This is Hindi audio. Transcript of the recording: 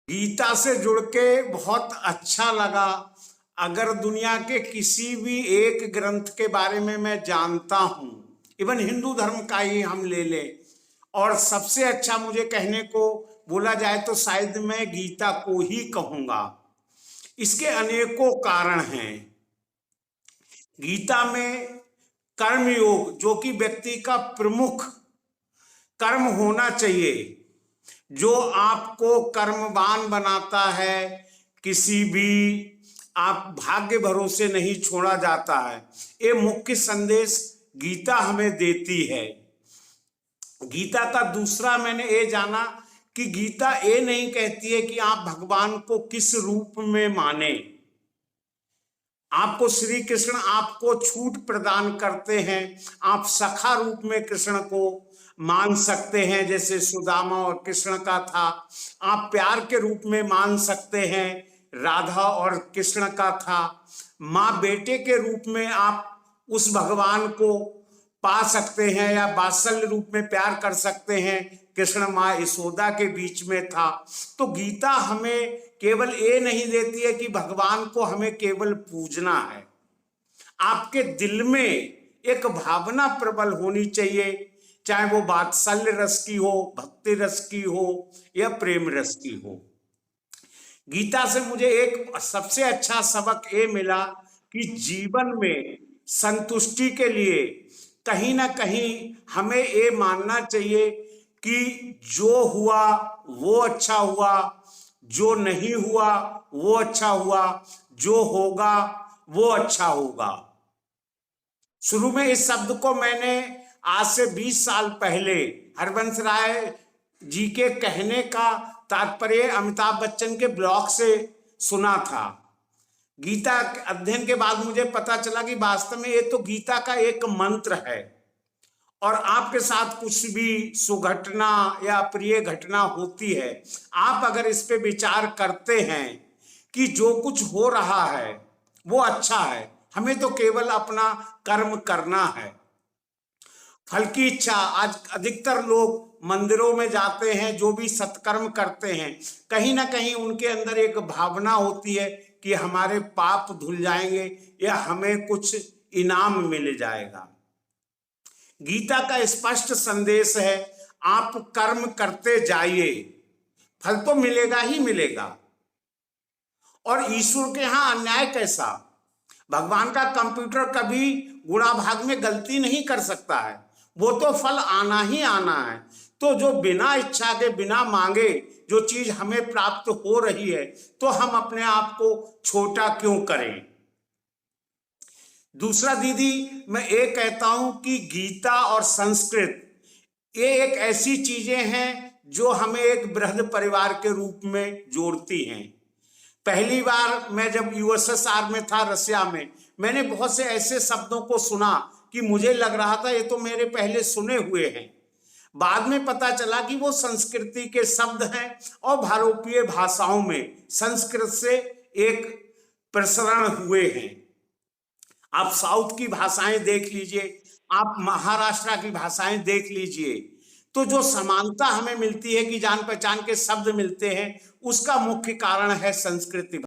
गीता से जुड़ के बहुत अच्छा लगा। अगर दुनिया के किसी भी एक ग्रंथ के बारे में मैं जानता हूं, इवन हिंदू धर्म का ही हम ले लें, और सबसे अच्छा मुझे कहने को बोला जाए तो शायद मैं गीता को ही कहूंगा। इसके अनेकों कारण हैं। गीता में कर्मयोग, जो कि व्यक्ति का प्रमुख कर्म होना चाहिए, जो आपको कर्मवान बनाता है, किसी भी आप भाग्य भरोसे नहीं छोड़ा जाता है, ये मुख्य संदेश गीता हमें देती है। गीता का दूसरा मैंने ये जाना कि गीता ये नहीं कहती है कि आप भगवान को किस रूप में माने। आपको श्री कृष्ण आपको छूट प्रदान करते हैं, आप सखा रूप में कृष्ण को मान सकते हैं, जैसे सुदामा और कृष्ण का था। आप प्यार के रूप में मान सकते हैं, राधा और कृष्ण का था। माँ बेटे के रूप में आप उस भगवान को पा सकते हैं, या वात्सल्य रूप में प्यार कर सकते हैं, कृष्ण माँ यशोदा के बीच में था। तो गीता हमें केवल ये नहीं देती है कि भगवान को हमें केवल पूजना है। आपके दिल में एक भावना प्रबल होनी चाहिए, चाहे वो वात्सल्य रस की हो, भक्ति रस की हो, या प्रेम रस की हो। गीता से मुझे एक सबसे अच्छा सबक ये मिला कि जीवन में संतुष्टि के लिए कहीं ना कहीं हमें ये मानना चाहिए कि जो हुआ वो अच्छा हुआ, जो नहीं हुआ वो अच्छा हुआ, जो होगा वो अच्छा होगा। शुरू में इस शब्द को मैंने आज से 20 साल पहले हरबंस राय जी के कहने का तात्पर्य अमिताभ बच्चन के ब्लॉग से सुना था। गीता अध्ययन के बाद मुझे पता चला कि वास्तव में ये तो गीता का एक मंत्र है, और आपके साथ कुछ भी सुघटना या प्रिय घटना होती है, आप अगर इस पे विचार करते हैं कि जो कुछ हो रहा है वो अच्छा है, हमें तो केवल अपना कर्म करना है। फल की इच्छा, आज अधिकतर लोग मंदिरों में जाते हैं, जो भी सत्कर्म करते हैं, कहीं ना कहीं उनके अंदर एक भावना होती है कि हमारे पाप धुल जाएंगे या हमें कुछ इनाम मिल जाएगा। गीता का स्पष्ट संदेश है, आप कर्म करते जाइए, फल तो मिलेगा ही मिलेगा। और ईश्वर के यहां अन्याय कैसा? भगवान का कंप्यूटर कभी गुणा भाग में गलती नहीं कर सकता है, वो तो फल आना ही आना है। तो जो बिना इच्छा के, बिना मांगे जो चीज हमें प्राप्त हो रही है, तो हम अपने आप को छोटा क्यों करें? दूसरा दीदी, मैं ये कहता हूं कि गीता और संस्कृत ये एक ऐसी चीजें हैं जो हमें एक बृहद परिवार के रूप में जोड़ती हैं। पहली बार मैं जब यूएसएसआर में था, रसिया में, मैंने बहुत से ऐसे शब्दों को सुना कि मुझे लग रहा था ये तो मेरे पहले सुने हुए हैं। बाद में पता चला कि वो संस्कृति के शब्द हैं, और भारतीय भाषाओं में संस्कृत से एक प्रसरण हुए हैं। आप साउथ की भाषाएं देख लीजिए, आप महाराष्ट्र की भाषाएं देख लीजिए, तो जो समानता हमें मिलती है कि जान पहचान के शब्द मिलते हैं, उसका मुख्य कारण है संस्कृति।